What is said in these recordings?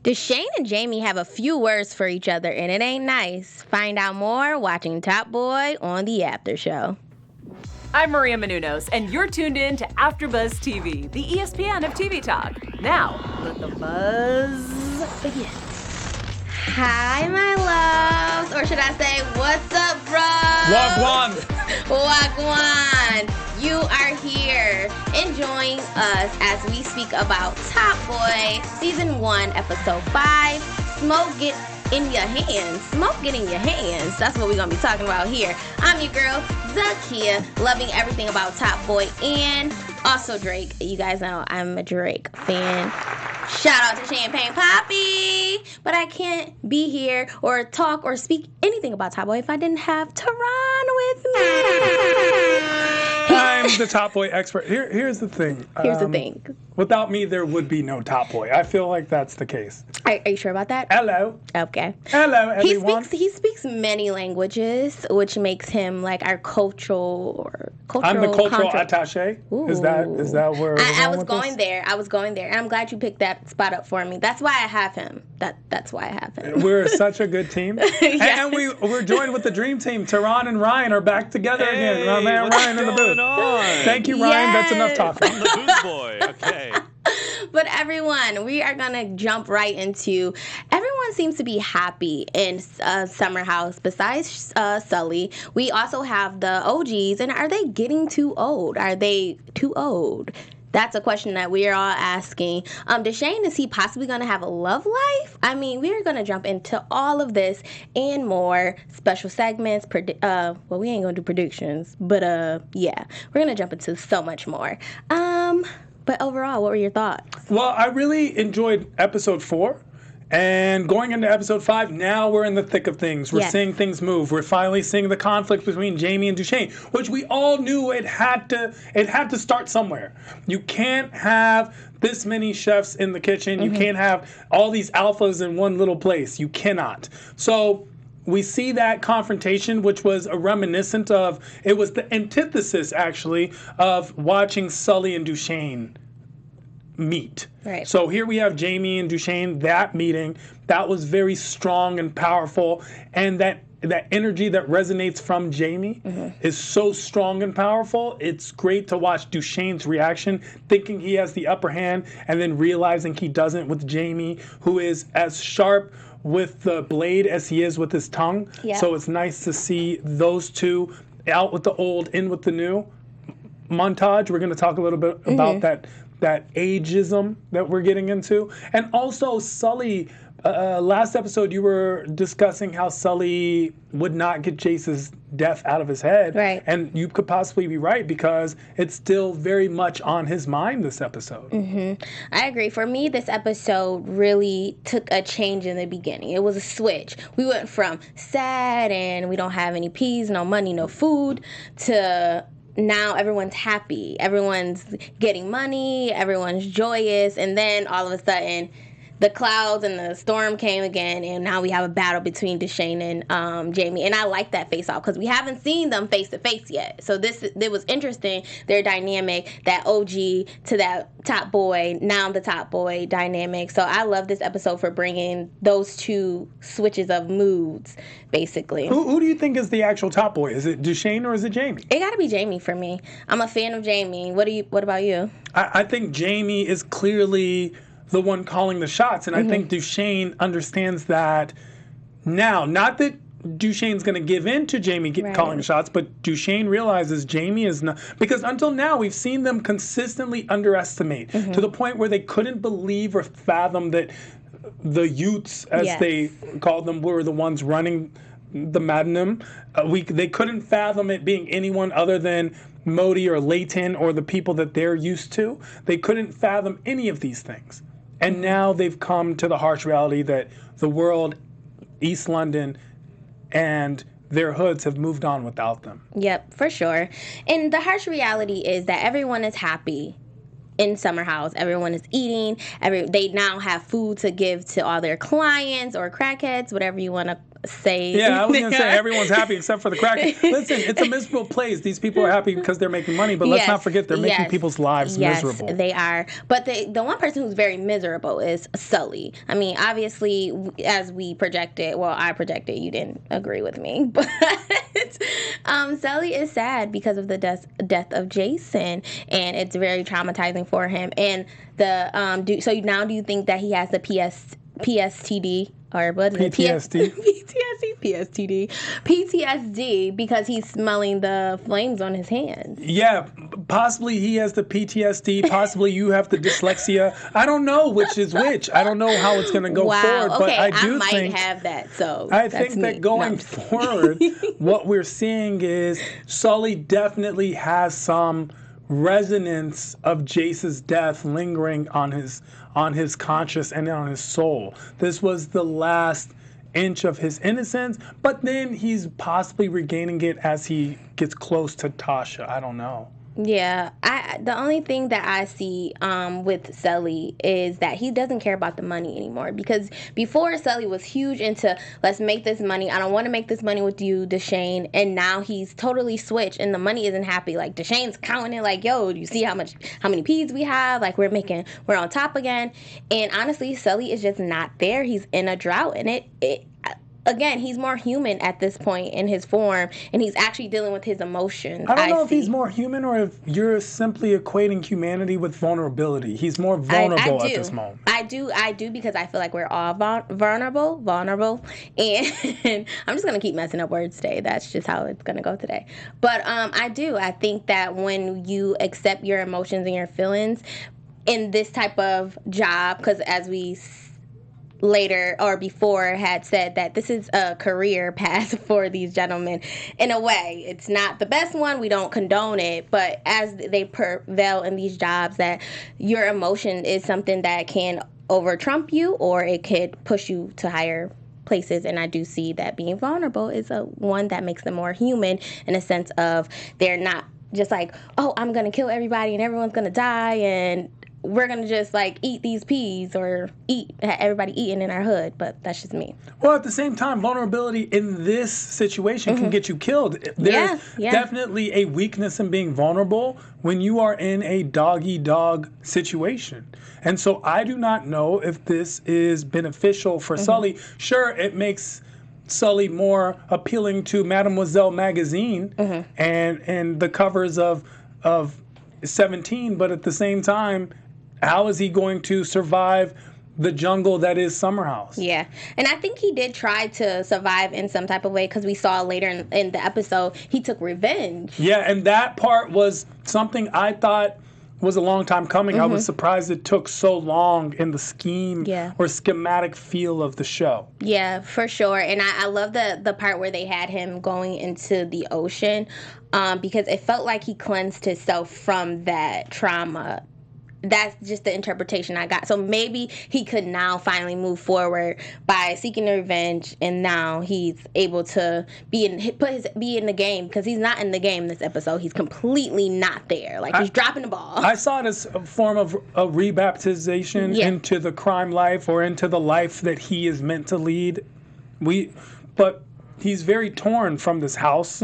Dushane and Jamie have a few words for each other, and it ain't nice. Find out more watching Top Boy on the After Show. I'm Maria Menounos, and you're tuned in to AfterBuzz TV, the ESPN of TV talk. Now, let the buzz begin. Hi, my loves. Or should I say, what's up, bro? Wagwan. Wagwan. You are here enjoying us as we speak about Top Boy, Season 1, Episode 5, Smoke Get in Your Hands. Smoke Get in Your Hands. That's what we're going to be talking about here. I'm your girl, Zakiyyah, loving everything about Top Boy and also Drake. You guys know I'm a Drake fan. Shout out to Champagne Poppy. But I can't be here or talk or speak anything about Top Boy if I didn't have Tehran with me. I'm the Top Boy expert. Here's the thing. Here's the thing. Without me, there would be no Top Boy. I feel like that's the case. Are you sure about that? Hello. Okay. Hello, everyone. He speaks many languages, which makes him like our cultural I'm the cultural attaché. Is that where I was going there? I was going there, and I'm glad you picked that spot up for me. That's why I have him. That's why I have him. We're such a good team. Yes. And we're joined with the dream team. Tehran and Ryan are back together again. My man Ryan in the booth. Thank you, Ryan. Yes. That's enough talking. I'm the booth boy. Okay. But everyone, we are going to jump right into, everyone seems to be happy in Summer House besides Sulley. We also have the OGs, and are they getting too old? Are they too old? That's a question that we are all asking. Dushane, is he possibly going to have a love life? I mean, we are going to jump into all of this and more. Special segments. Well, we ain't going to do predictions, but yeah, we're going to jump into so much more. But overall, what were your thoughts? Well, I really enjoyed episode 4. And going into episode 5, now we're in the thick of things. We're seeing things move. We're finally seeing the conflict between Jamie and Dushane, which we all knew it had to start somewhere. You can't have this many chefs in the kitchen. You can't have all these alphas in one little place. You cannot. So we see that confrontation, which was a reminiscent of, it was the antithesis, actually, of watching Sulley and Dushane meet. Right. So here we have Jamie and Dushane, that meeting, that was very strong and powerful, and that energy that resonates from Jamie is so strong and powerful. It's great to watch Dushane's reaction, thinking he has the upper hand, and then realizing he doesn't with Jamie, who is as sharp with the blade as he is with his tongue. Yep. So it's nice to see those two out with the old, in with the new. Montage, we're going to talk a little bit about that ageism that we're getting into. And also Sulley, last episode you were discussing how Sulley would not get Jace's death out of his head. Right. And you could possibly be right, because it's still very much on his mind this episode. I agree. For me, this episode really took a change in the beginning. It was a switch. We went from sad and we don't have any peas, no money, no food, to now everyone's happy. Everyone's getting money. Everyone's joyous. And then all of a sudden, the clouds and the storm came again, and now we have a battle between Dushane and Jamie. And I like that face-off because we haven't seen them face-to-face yet. So it was interesting, their dynamic, that OG to that top boy, now the top boy dynamic. So I love this episode for bringing those two switches of moods, basically. Who do you think is the actual top boy? Is it Dushane or is it Jamie? It got to be Jamie for me. I'm a fan of Jamie. What about you? I think Jamie is clearly the one calling the shots, and I think Dushane understands that now. Not that Dushane's going to give in to Jamie calling the shots, but Dushane realizes Jamie is not, because until now we've seen them consistently underestimate to the point where they couldn't believe or fathom that the youths, as they called them, were the ones running the Maddenim. They couldn't fathom it being anyone other than Modi or Leighton or the people that they're used to. They couldn't fathom any of these things. And now they've come to the harsh reality that the world, East London, and their hoods have moved on without them. Yep, for sure. And the harsh reality is that everyone is happy in Summer House. Everyone is eating. They now have food to give to all their clients or crackheads, whatever you want to say. Yeah, I was going to say everyone's happy except for the crackheads. Listen, it's a miserable place. These people are happy because they're making money, but let's not forget they're making people's lives miserable. Yes, they are. But the one person who's very miserable is Sulley. I mean, obviously, as we projected, well, I projected, you didn't agree with me, but Sulley is sad because of the death of Jason, and it's very traumatizing for him. And do you think that he has the PSTD? Or what is PTSD. PTSD because he's smelling the flames on his hands. Yeah, possibly he has the PTSD. Possibly you have the dyslexia. I don't know which is which. I don't know how it's going to go forward. Okay, but I might have that. So I think that going forward, what we're seeing is Sulley definitely has some resonance of Jace's death lingering on his conscience and on his soul. This was the last inch of his innocence, but then he's possibly regaining it as he gets close to Tasha. I don't know. Yeah, the only thing that I see with Sulley is that he doesn't care about the money anymore, because before Sulley was huge into let's make this money. I don't want to make this money with you, Dushane, and now he's totally switched and the money isn't happy. Like Dushane's counting it like, yo, do you see how many peas we have? Like we're on top again. And honestly, Sulley is just not there. He's in a drought, and again, he's more human at this point in his form, and he's actually dealing with his emotions. I don't know if he's more human or if you're simply equating humanity with vulnerability. He's more vulnerable at this moment. I do, because I feel like we're all vulnerable, and I'm just going to keep messing up words today. That's just how it's going to go today. But I think that when you accept your emotions and your feelings in this type of job, because as we later or before had said that this is a career path for these gentlemen. In a way, it's not the best one. We don't condone it, but as they prevail in these jobs, that your emotion is something that can over trump you, or it could push you to higher places. And I do see that being vulnerable is one that makes them more human, in a sense of they're not just like, oh, I'm gonna kill everybody and everyone's gonna die and we're going to just, like, eat these peas or everybody eating in our hood, but that's just me. Well, at the same time, vulnerability in this situation can get you killed. There's definitely a weakness in being vulnerable when you are in a dog-eat-dog situation. And so I do not know if this is beneficial for Sulley. Sure, it makes Sulley more appealing to Mademoiselle magazine and the covers of 17, but at the same time, how is he going to survive the jungle that is Summer House? Yeah. And I think he did try to survive in some type of way, because we saw later in the episode, he took revenge. Yeah, and that part was something I thought was a long time coming. I was surprised it took so long in the scheme or schematic feel of the show. Yeah, for sure. And I love the part where they had him going into the ocean, because it felt like he cleansed himself from that trauma. That's just the interpretation I got. So maybe he could now finally move forward by seeking revenge, and now he's able to be in the game, because he's not in the game this episode. He's completely not there. Like, he's dropping the ball. I saw it as a form of a rebaptization into the crime life, or into the life that he is meant to lead. But he's very torn from this house.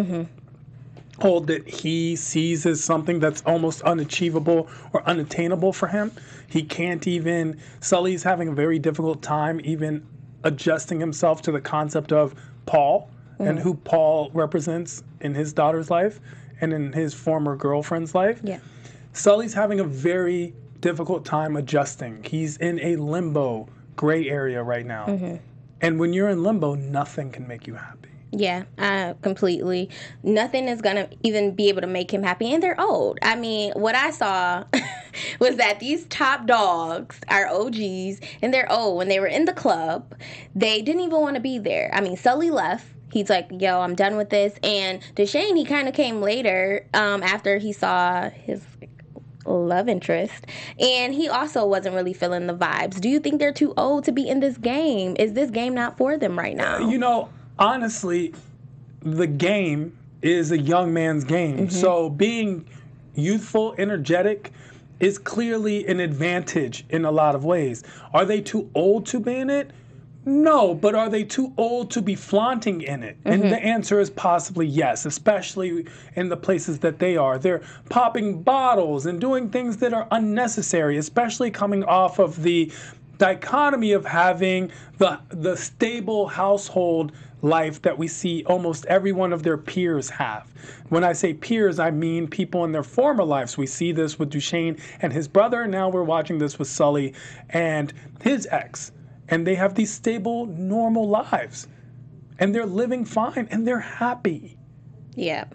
Hold that he sees as something that's almost unachievable or unattainable for him. He can't even, Sulley's having a very difficult time even adjusting himself to the concept of Paul and who Paul represents in his daughter's life and in his former girlfriend's life. Yeah. Sulley's having a very difficult time adjusting. He's in a limbo gray area right now. And when you're in limbo, nothing can make you happy. Yeah, completely. Nothing is going to even be able to make him happy. And they're old. I mean, what I saw was that these top dogs are OGs, and they're old. When they were in the club, they didn't even want to be there. I mean, Sulley left. He's like, yo, I'm done with this. And Dushane, he kind of came later after he saw his love interest, and he also wasn't really feeling the vibes. Do you think they're too old to be in this game? Is this game not for them right now? Honestly, the game is a young man's game. So being youthful, energetic, is clearly an advantage in a lot of ways. Are they too old to be in it? No, but are they too old to be flaunting in it? And the answer is possibly yes, especially in the places that they are. They're popping bottles and doing things that are unnecessary, especially coming off of the dichotomy of having the stable household life that we see almost every one of their peers have. When I say peers, I mean people in their former lives. We see this with Dushane and his brother. Now we're watching this with Sulley and his ex. And they have these stable, normal lives. And they're living fine and they're happy. Yeah.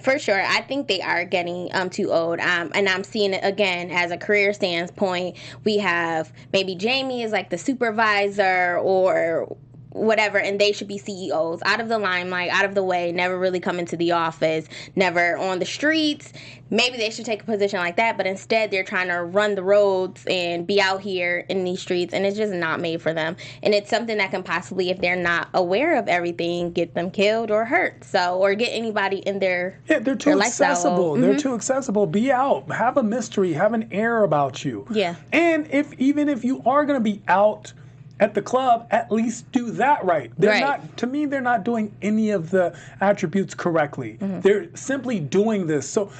For sure. I think they are getting too old. And I'm seeing it again as a career standpoint. We have maybe Jamie is like the supervisor or whatever, and they should be CEOs, out of the limelight, out of the way, never really come into the office, never on the streets. Maybe they should take a position like that, but instead they're trying to run the roads and be out here in these streets, and it's just not made for them. And it's something that can possibly, if they're not aware of everything, get them killed or hurt. So, or get anybody in their they're too accessible. They're too accessible. Be out. Have a mystery. Have an air about you. Yeah. And even if you are going to be out at the club, at least do that right. They're not, to me, they're not doing any of the attributes correctly. They're simply doing this. So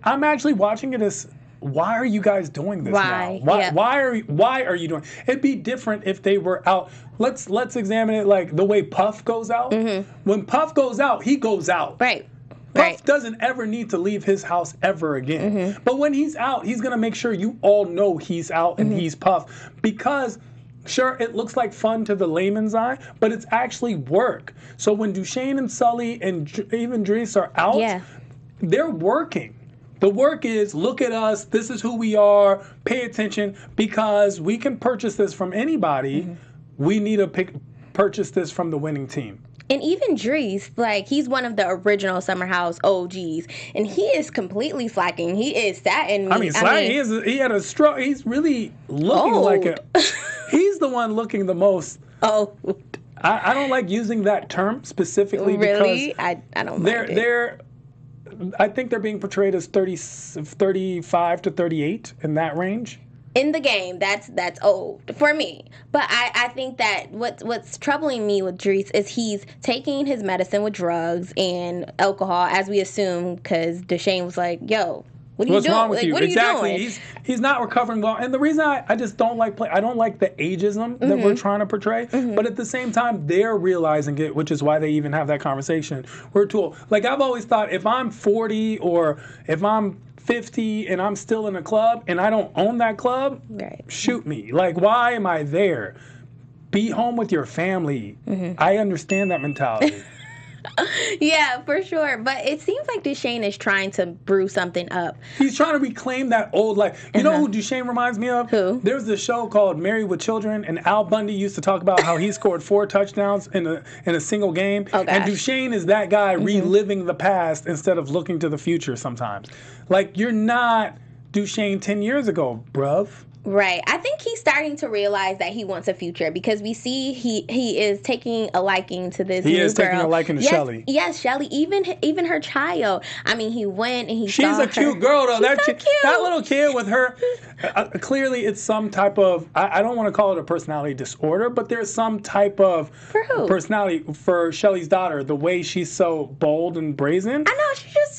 I'm actually watching it as, why are you guys doing this now? Why are you doing? It'd be different if they were out. Let's examine it like the way Puff goes out. When Puff goes out, he goes out. Right. Puff doesn't ever need to leave his house ever again. But when he's out, he's gonna make sure you all know he's out and he's Puff, because sure, it looks like fun to the layman's eye, but it's actually work. So when Dushane and Sulley and even Dris are out, they're working. The work is, look at us, this is who we are, pay attention, because we can purchase this from anybody. We need to purchase this from the winning team. And even Dris, like, he's one of the original Summer House OGs, and he is completely slacking. He is satin. He had a stroke. He's really looking like a. He's the one looking the most. I don't like using that term specifically really? Because I don't mind I think they're being portrayed as 35 to 38 in that range. In the game, that's old for me. But I think that what's troubling me with Dris is he's taking his medicine with drugs and alcohol, as we assume, because Dushane was like, yo, what are you doing? What's wrong with you? What are you doing? He's not recovering well. And the reason I just don't like I don't like the ageism that we're trying to portray. But at the same time, they're realizing it, which is why they even have that conversation. We're too old. Like, I've always thought, if I'm 40 or if I'm 50 and I'm still in a club and I don't own that club, shoot me. Like, why am I there? Be home with your family. I understand that mentality. Yeah, for sure. But it seems like Dushane is trying to brew something up. He's trying to reclaim that old life. You know who Dushane reminds me of? Who? There's this show called Married with Children, and Al Bundy used to talk about how he scored 4 touchdowns in a single game. Oh, gosh. And Dushane is that guy reliving the past instead of looking to the future sometimes. Like, you're not Dushane 10 years ago, bruv. Right. I think he's starting to realize that he wants a future, because we see he is taking a liking to this new girl. He is taking a liking to Shelley. Yes, Shelley. Even her child. I mean, he went and he saw her. She's a cute girl, though. She's so cute. That little kid with her, clearly it's some type of, I don't want to call it a personality disorder, but there's some type of personality for Shelley's daughter, the way she's so bold and brazen. I know,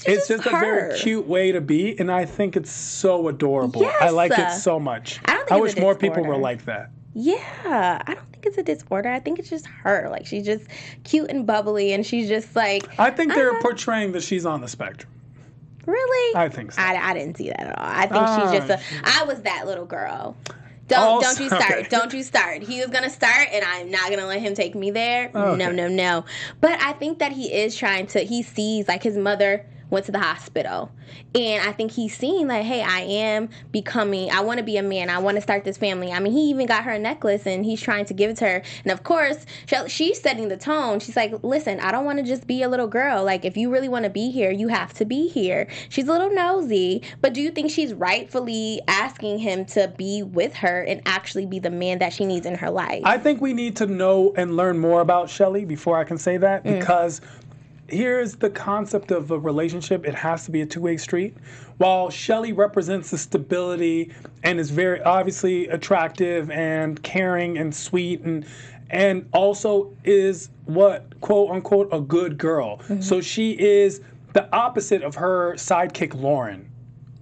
it's just a very cute way to be, and I think it's so adorable. Yes. I like it so much. I wish more people were like that. Yeah, I don't think it's a disorder. I think it's just her. Like, she's just cute and bubbly, and she's just like... I think they're portraying that she's on the spectrum. Really? I think so. I didn't see that at all. I think she's just I was that little girl. Don't you start. Okay. Don't you start. He was going to start, and I'm not going to let him take me there. Okay. No. But I think that he is trying to... He sees, like, his mother went to the hospital. And I think he's seeing, like, hey, I want to be a man. I want to start this family. I mean, he even got her a necklace, and he's trying to give it to her. And, of course, she's setting the tone. She's like, listen, I don't want to just be a little girl. Like, if you really want to be here, you have to be here. She's a little nosy. But do you think she's rightfully asking him to be with her and actually be the man that she needs in her life? I think we need to know and learn more about Shelley before I can say that, because here's the concept of a relationship. It has to be a two-way street. While Shelley represents the stability and is very obviously attractive and caring and sweet and also is what, quote unquote, a good girl. So she is the opposite of her sidekick, Lauren.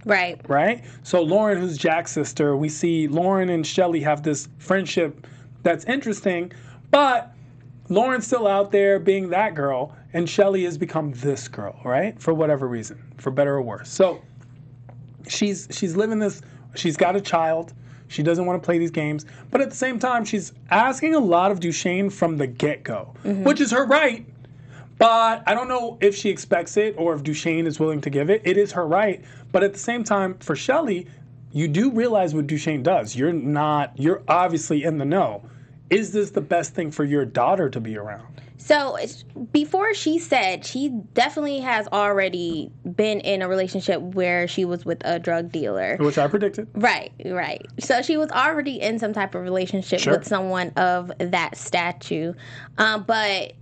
Right? So Lauren, who's Jack's sister, we see Lauren and Shelley have this friendship that's interesting, but Lauren's still out there being that girl, and Shelley has become this girl, right? For whatever reason, for better or worse. So she's living this, she's got a child, she doesn't want to play these games, but at the same time, she's asking a lot of Dushane from the get-go, which is her right, but I don't know if she expects it or if Dushane is willing to give it. It is her right, but at the same time, for Shelley, you do realize what Dushane does. You're obviously in the know. Is this the best thing for your daughter to be around? So before she said, she definitely has already been in a relationship where she was with a drug dealer. Which I predicted. Right. So she was already in some type of relationship with someone of that stature. But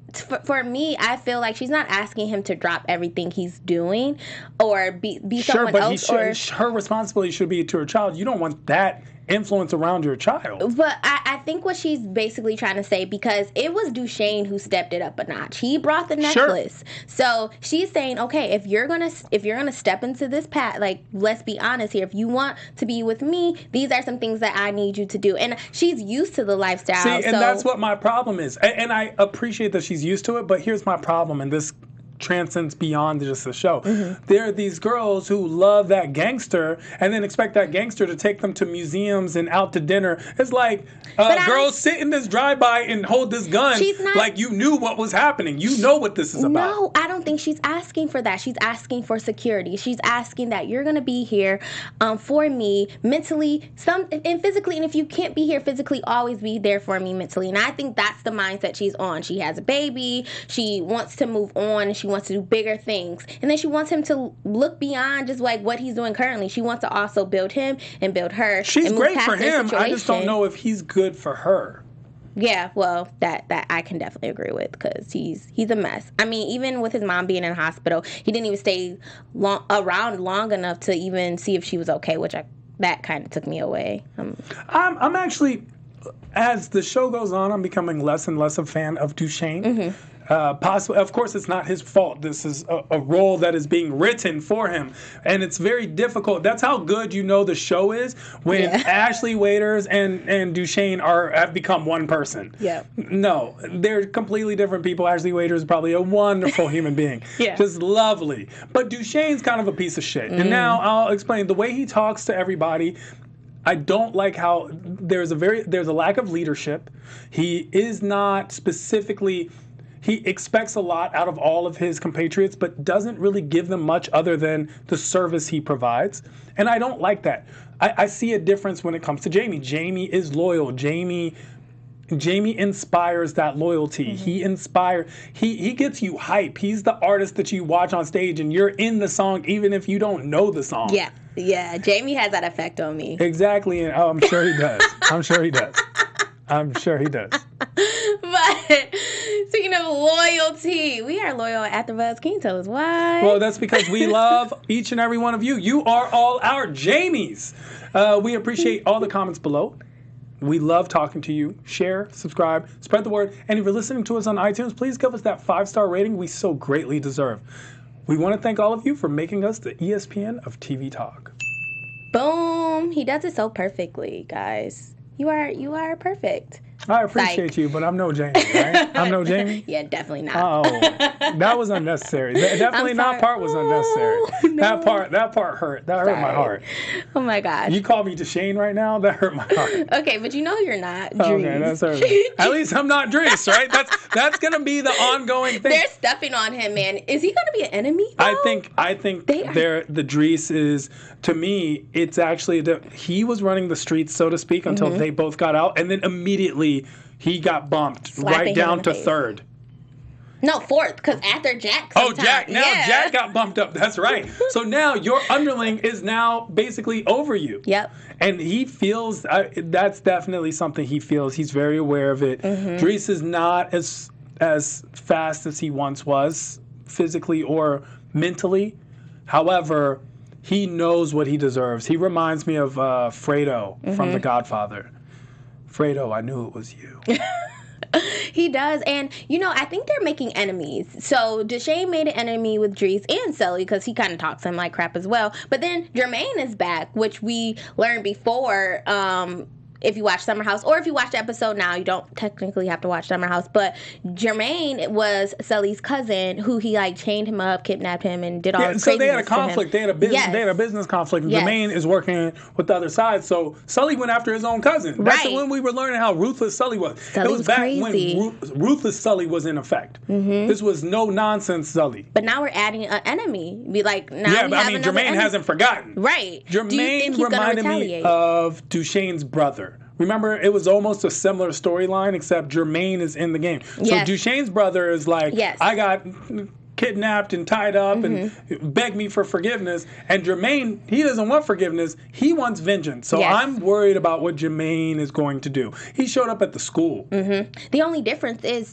for me, I feel like she's not asking him to drop everything he's doing or be someone else. Her responsibility should be to her child. You don't want that influence around your child. But I think what she's basically trying to say, because it was Dushane who stepped it up a notch. He brought the necklace. So she's saying, okay, if you're gonna step into this path, like, let's be honest here. If you want to be with me, these are some things that I need you to do. And she's used to the lifestyle. See, and that's what my problem is. And I appreciate that she's used to it, but here's my problem, and this transcends beyond just the show. There are these girls who love that gangster and then expect that gangster to take them to museums and out to dinner. It's like, girls sit in this drive-by and hold this gun like you knew what was happening. You know what this is about. No, I don't think she's asking for that. She's asking for security. She's asking that you're going to be here for me mentally and physically. And if you can't be here physically, always be there for me mentally. And I think that's the mindset she's on. She has a baby. She wants to move on. And she wants to do bigger things. And then she wants him to look beyond just like what he's doing currently. She wants to also build him and build her. She's great for him. I just don't know if he's good for her. Yeah, well, that I can definitely agree with, because he's a mess. I mean, even with his mom being in the hospital, he didn't even stay around long enough to even see if she was okay, which that kind of took me away. I'm actually, as the show goes on, I'm becoming less and less a fan of Dushane. Possibly, of course, it's not his fault. This is a role that is being written for him, and it's very difficult. That's how good the show is when Ashley Waiters and Dushane have become one person. Yeah. No, they're completely different people. Ashley Waiters is probably a wonderful human being, just lovely. But Dushane's kind of a piece of shit. And now I'll explain the way he talks to everybody. I don't like how there's a lack of leadership. He is not specifically. He expects a lot out of all of his compatriots, but doesn't really give them much other than the service he provides. And I don't like that. I see a difference when it comes to Jamie. Jamie is loyal. Jamie inspires that loyalty. He gets you hype. He's the artist that you watch on stage and you're in the song even if you don't know the song. Yeah. Jamie has that effect on me. Exactly. And I'm sure he does. But speaking of loyalty, we are loyal at AfterBuzz. Can you tell us why? Well, that's because we love each and every one of you. You are all our Jamies. We appreciate all the comments below. We love talking to you. Share, subscribe, spread the word. And if you're listening to us on iTunes, please give us that 5-star rating we so greatly deserve. We want to thank all of you for making us the ESPN of TV talk. Boom. He does it so perfectly, guys. You are perfect. I appreciate you, but I'm no Jamie, right? I'm no Jamie? Yeah, definitely not. Oh, that was unnecessary. Definitely that part was unnecessary. No. That part hurt. That hurt my heart. Oh my gosh. You call me Dushane right now? That hurt my heart. Okay, but you're not Dris. Okay, that's hurt. At least I'm not Dris, right? That's gonna be the ongoing thing. They're stepping on him, man. Is he gonna be an enemy, though? I think the Dris is, to me, it's actually he was running the streets, so to speak, until they both got out, and then immediately he got bumped right down to third. No, fourth, because after Jack. Jack. Jack got bumped up. That's right. So now your underling is now basically over you. Yep. And he feels, that's definitely something he feels. He's very aware of it. Dris is not as fast as he once was. physically or mentally. However, he knows what he deserves. He reminds me of Fredo from The Godfather. Fredo, I knew it was you. He does, and I think they're making enemies. So Dushane made an enemy with Dris and Sulley because he kind of talks to him like crap as well. But then Jermaine is back, which we learned before. If you watch Summer House, or if you watch the episode now, you don't technically have to watch Summer House, but Jermaine was Sully's cousin who he chained him up, kidnapped him, and did all this craziness. So they had a conflict. They had a business conflict. And Jermaine is working with the other side. So Sulley went after his own cousin. That's when we were learning how ruthless Sulley was. Sully it was back crazy. When ruthless Sulley was in effect. This was no nonsense Sulley. But now we're adding an enemy. Jermaine hasn't forgotten. Right. Jermaine reminded me of Dushane's brother. Remember, it was almost a similar storyline, except Jermaine is in the game. So Dushane's brother is like, I got kidnapped and tied up and begged me for forgiveness. And Jermaine, he doesn't want forgiveness. He wants vengeance. So I'm worried about what Jermaine is going to do. He showed up at the school. The only difference is,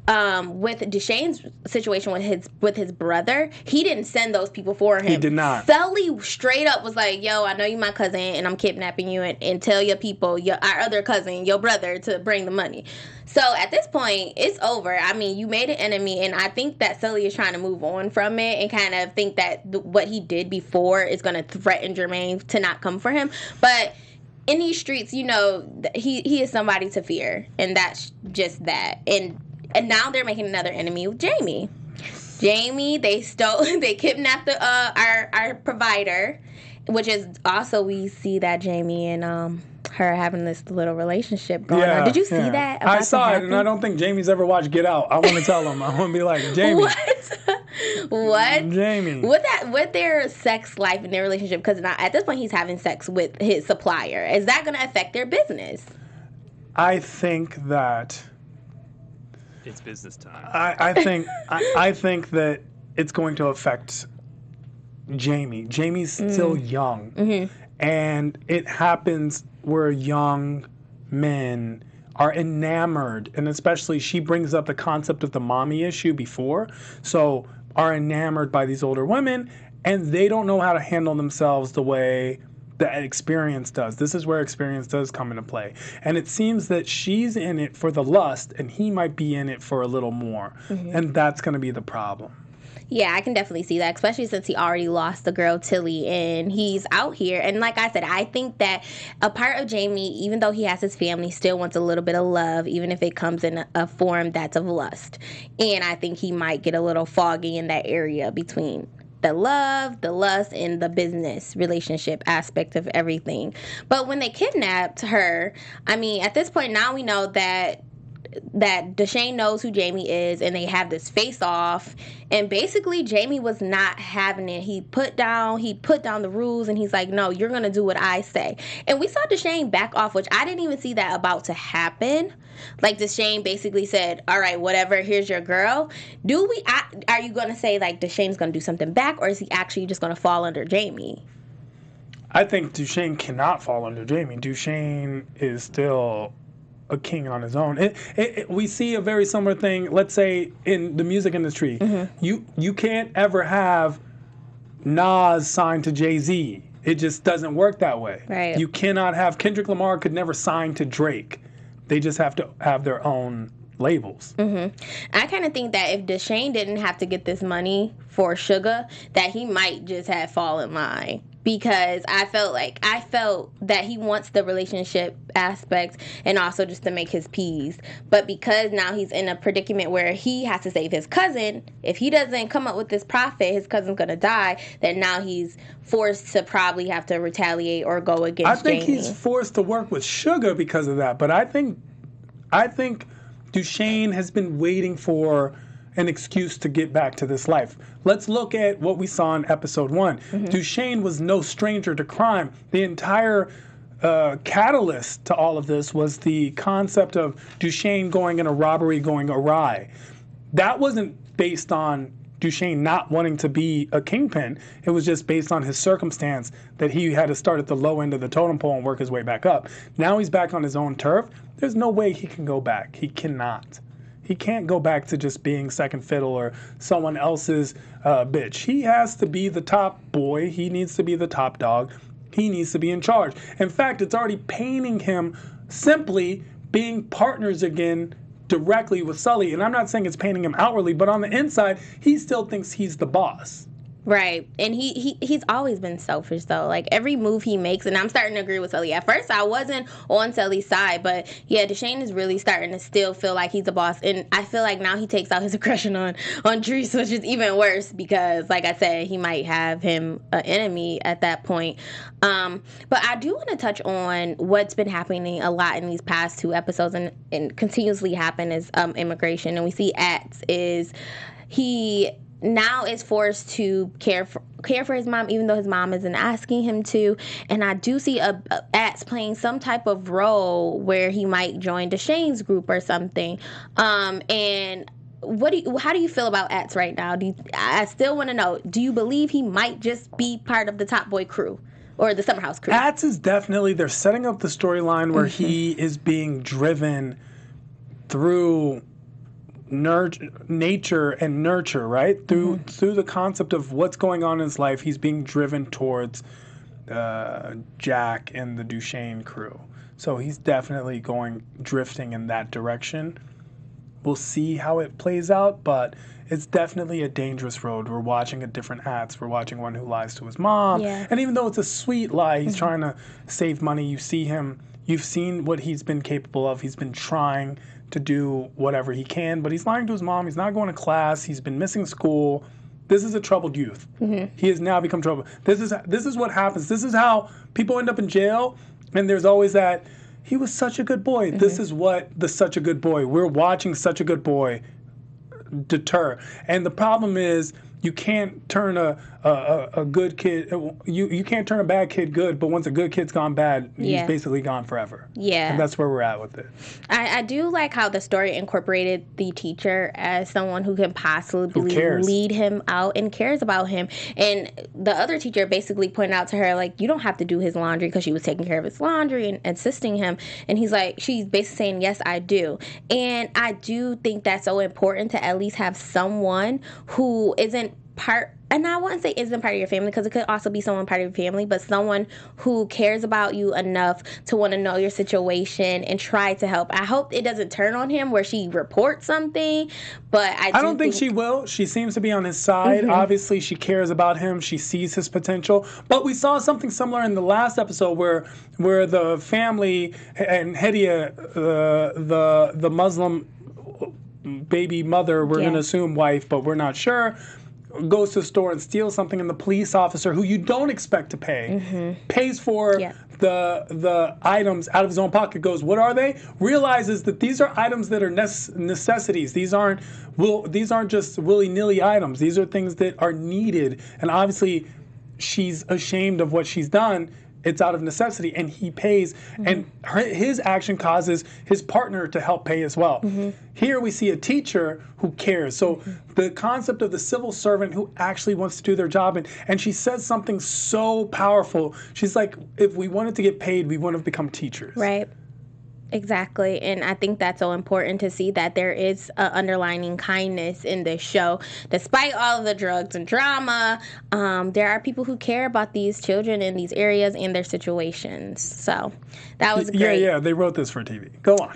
with Dushane's situation with his brother, he didn't send those people for him. He did not. Sully straight up was like, yo, I know you my cousin, and I'm kidnapping you, and tell your people, our other cousin, your brother, to bring the money. So at this point, it's over. I mean, you made an enemy, and I think that Sully is trying to move on from it and kind of think that what he did before is going to threaten Jermaine to not come for him. But in these streets, he is somebody to fear, and that's just that. And now they're making another enemy with Jamie. Jamie, they kidnapped our provider, which is also, we see that Jamie and her having this little relationship going on. Did you see that? I saw it, and I don't think Jamie's ever watched Get Out. I want to tell him. I want to be like, Jamie. What? Jamie. With their sex life and their relationship, because at this point he's having sex with his supplier. Is that going to affect their business? I think that... It's business time. I think that it's going to affect Jamie. Jamie's still young. And it happens where young men are enamored, and especially she brings up the concept of the mommy issue before, so are enamored by these older women, and they don't know how to handle themselves the way that experience does. This is where experience does come into play. And it seems that she's in it for the lust, and he might be in it for a little more. And that's going to be the problem. Yeah, I can definitely see that, especially since he already lost the girl Tilly and he's out here. And like I said, I think that a part of Jamie, even though he has his family, still wants a little bit of love, even if it comes in a form that's of lust. And I think he might get a little foggy in that area between the love, the lust, and the business relationship aspect of everything. But when they kidnapped her, I mean, at this point now we know that Dushane knows who Jamie is, and they have this face-off, and basically Jamie was not having it. He put down the rules, and he's like, no, you're gonna do what I say. And we saw Dushane back off, which I didn't even see that about to happen. Like, Dushane basically said, all right, whatever, here's your girl. Are you gonna say like Dushane's gonna do something back, or is he actually just gonna fall under Jamie? I think Dushane cannot fall under Jamie. Dushane is still a king on his own. We see a very similar thing, let's say, in the music industry. You can't ever have Nas signed to Jay-Z. It just doesn't work that way. Right. You cannot have... Kendrick Lamar could never sign to Drake. They just have to have their own labels. I kind of think that if Dushane didn't have to get this money for Sugar, that he might just have fallen in line. Because I felt that he wants the relationship aspect and also just to make his peace. But because now he's in a predicament where he has to save his cousin, if he doesn't come up with this profit, his cousin's going to die, then now he's forced to probably have to retaliate or go against Jamie. He's forced to work with Sugar because of that. But I think Dushane has been waiting for an excuse to get back to this life. Let's look at what we saw in episode 1. Dushane was no stranger to crime. The entire catalyst to all of this was the concept of Dushane going in a robbery going awry. That wasn't based on Dushane not wanting to be a kingpin. It was just based on his circumstance that he had to start at the low end of the totem pole and work his way back up. Now he's back on his own turf. There's no way he can go back. He cannot. He can't go back to just being second fiddle or someone else's bitch. He has to be the top boy. He needs to be the top dog. He needs to be in charge. In fact, it's already painting him simply being partners again directly with Sulley. And I'm not saying it's painting him outwardly, but on the inside, he still thinks he's the boss. Right. And he's always been selfish, though. Like, every move he makes, and I'm starting to agree with Sulley. At first, I wasn't on Sulley's side, but yeah, Dushane is really starting to still feel like he's the boss. And I feel like now he takes out his aggression on Dris, which is even worse because, like I said, he might have him an enemy at that point. But I do want to touch on what's been happening a lot in these past 2 episodes and continuously happen is immigration. And we see Ats is he now is forced to care for his mom, even though his mom isn't asking him to. And I do see Ats playing some type of role where he might join Dushane's group or something. And how do you feel about Ats right now? I still want to know, do you believe he might just be part of the Top Boy crew? Or the Summer House crew? Ats is definitely, they're setting up the storyline where he is being driven through nature and nurture, right? Through the concept of what's going on in his life, he's being driven towards Jack and the Dushane crew. So he's definitely drifting in that direction. We'll see how it plays out, but it's definitely a dangerous road. We're watching a different Ats. We're watching one who lies to his mom. Yeah. And even though it's a sweet lie, he's trying to save money. You see him. You've seen what he's been capable of. He's been trying to do whatever he can, but he's lying to his mom. He's not going to class. He's been missing school. This is a troubled youth. He has now become troubled. This is what happens. This is how people end up in jail, and there's always that, he was such a good boy. This is what the such a good boy. We're watching such a good boy deter. And the problem is, you can't turn a good kid. You can't turn a bad kid good. But once a good kid's gone bad, he's basically gone forever. Yeah, and that's where we're at with it. I do like how the story incorporated the teacher as someone who can possibly lead him out and cares about him. And the other teacher basically pointed out to her, like, you don't have to do his laundry, because she was taking care of his laundry and assisting him. And she's basically saying, yes, I do. And I do think that's so important to at least have someone who isn't part, and I wouldn't say isn't part of your family, because it could also be someone part of your family, but someone who cares about you enough to want to know your situation and try to help. I hope it doesn't turn on him where she reports something, but I don't think she will. She seems to be on his side. Obviously, she cares about him. She sees his potential. But we saw something similar in the last episode where the family and Hedia, the Muslim baby mother, we're going to assume wife, but we're not sure, goes to the store and steals something, and the police officer, who you don't expect to pay, pays for the items out of his own pocket, goes, what are they? Realizes that these are items that are necessities. These aren't just willy-nilly items. These are things that are needed. And obviously, she's ashamed of what she's done. It's out of necessity, and he pays, and his action causes his partner to help pay as well. Here we see a teacher who cares. So the concept of the civil servant who actually wants to do their job, and she says something so powerful. She's like, if we wanted to get paid, we wouldn't have become teachers. Right. Exactly, and I think that's so important to see that there is an underlining kindness in this show. Despite all of the drugs and drama, there are people who care about these children in these areas and their situations. So that was great. Yeah, they wrote this for TV. Go on.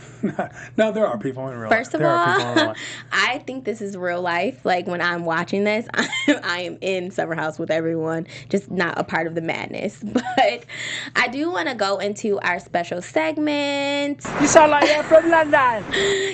No, there are people in real life. First of all, I think this is real life. Like, when I'm watching this, I am in Summer House with everyone, just not a part of the madness. But I do want to go into our special segment. You sound like you're from London.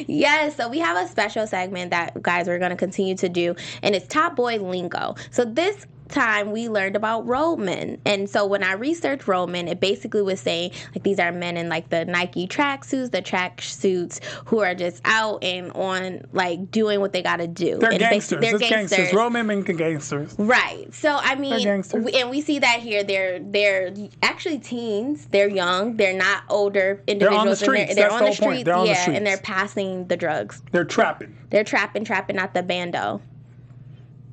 Yes, so we have a special segment that, guys, we're going to continue to do, and it's Top Boy Lingo. So this time we learned about roadmen, and so when I researched roadmen, it basically was saying, like, these are men in, like, the Nike tracksuits who are just out and on, like, doing what they got to do. They're gangsters. They're gangsters. Roadmen mean gangsters. Right. So I mean, and we see that here. They're actually teens. They're young. They're not older individuals. They're on the streets. They're on the streets. Yeah, and they're passing the drugs. They're trapping. They're trapping out the bando.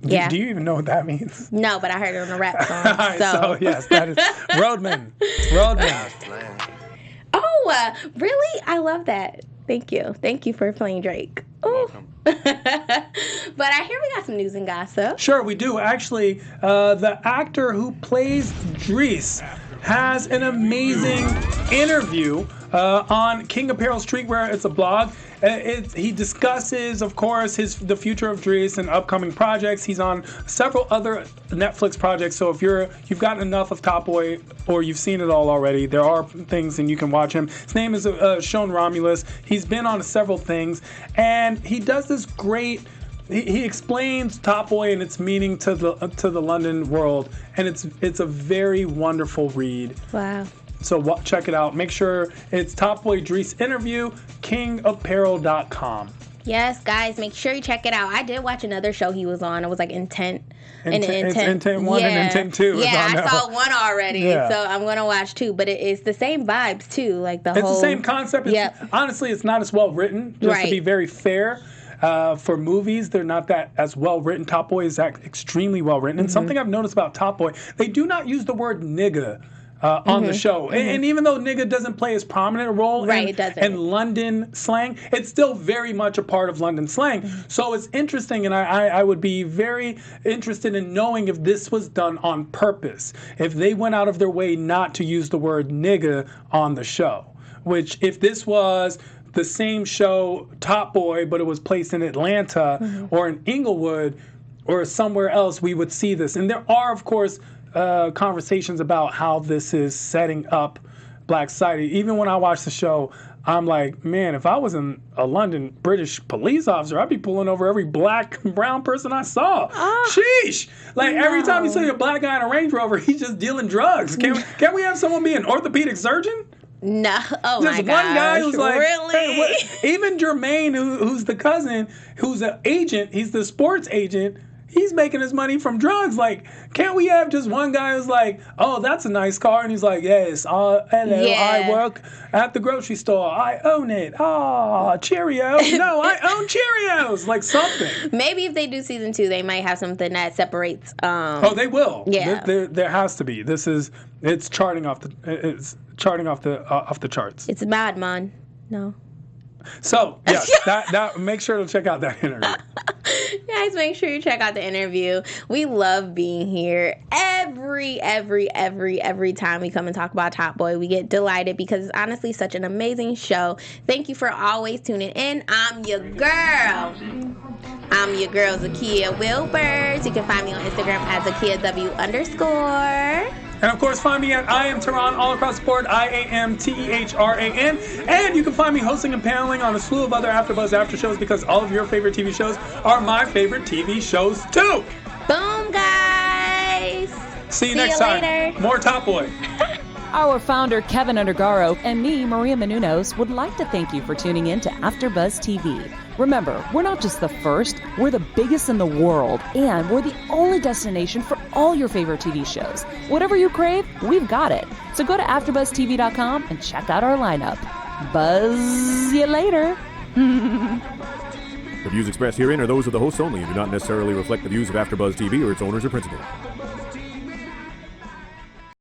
Yeah. Do you even know what that means? No, but I heard it on a rap song. So yes, that is roadman. Roadman. Oh, really? I love that. Thank you for playing Drake. Welcome. But I hear we got some news and gossip. Sure, we do. Actually, the actor who plays Dris has an amazing interview on King Apparel Streetwear. It's a blog. He discusses, of course, the future of Dris and upcoming projects. He's on several other Netflix projects. So if you've gotten enough of Top Boy or you've seen it all already, there are things and you can watch him. His name is Sean Romulus. He's been on several things, and he does this great. He explains Top Boy and its meaning to the London world, and it's a very wonderful read. Wow. So check it out. Make sure it's Top Boy Dris interview, kingapparel.com. Yes, guys, make sure you check it out. I did watch another show he was on. It was like Intent. It's Intent 1 and Intent 2. Yeah, I saw one already, so I'm going to watch 2. But it's the same vibes, too. Like it's the same concept. Honestly, it's not as well written, just to be very fair. For movies, they're not that as well written. Top Boy is extremely well written. And something I've noticed about Top Boy, they do not use the word nigga on the show. And even though nigga doesn't play as prominent a role in London slang, it's still very much a part of London slang. So it's interesting, and I would be very interested in knowing if this was done on purpose, if they went out of their way not to use the word nigga on the show, which if this was the same show, Top Boy, but it was placed in Atlanta or in Inglewood or somewhere else, we would see this. And there are, of course, conversations about how this is setting up Black society. Even when I watch the show, I'm like, man, if I was a London British police officer, I'd be pulling over every black and brown person I saw. Sheesh! Like, every time you see a black guy in a Range Rover, he's just dealing drugs. Can we have someone be an orthopedic surgeon? No. Oh, my God. Just one guy who's like, really? Hey, even Jermaine, who's the cousin, who's an agent, he's the sports agent, he's making his money from drugs. Like, can't we have just one guy who's like, oh, that's a nice car? And he's like, yes, hello, I work at the grocery store. I own it. Oh, Cheerios. No, I own Cheerios. Like something. Maybe if they do season 2, they might have something that separates. Oh, they will. Yeah. There has to be. It's charting off the charts. It's bad, man. No. So, yes, that make sure to check out that interview. Guys, make sure you check out the interview. We love being here. Every time we come and talk about Top Boy, we get delighted because it's honestly such an amazing show. Thank you for always tuning in. I'm your girl, Zakiyyah Wilbert. You can find me on Instagram at ZakiyyahW_. And of course, find me at I Am Tehran all across the board, IAMTEHRAN. And you can find me hosting and paneling on a slew of other AfterBuzz after shows because all of your favorite TV shows are my favorite TV shows too. Boom, guys. See you next time. Later. More Top Boy. Our founder, Kevin Undergaro, and me, Maria Menounos, would like to thank you for tuning in to AfterBuzz TV. Remember, we're not just the first, we're the biggest in the world, and we're the only destination for all your favorite TV shows. Whatever you crave, we've got it. So go to AfterBuzzTV.com and check out our lineup. Buzz you later. The views expressed herein are those of the hosts only and do not necessarily reflect the views of AfterBuzz TV or its owners or principals.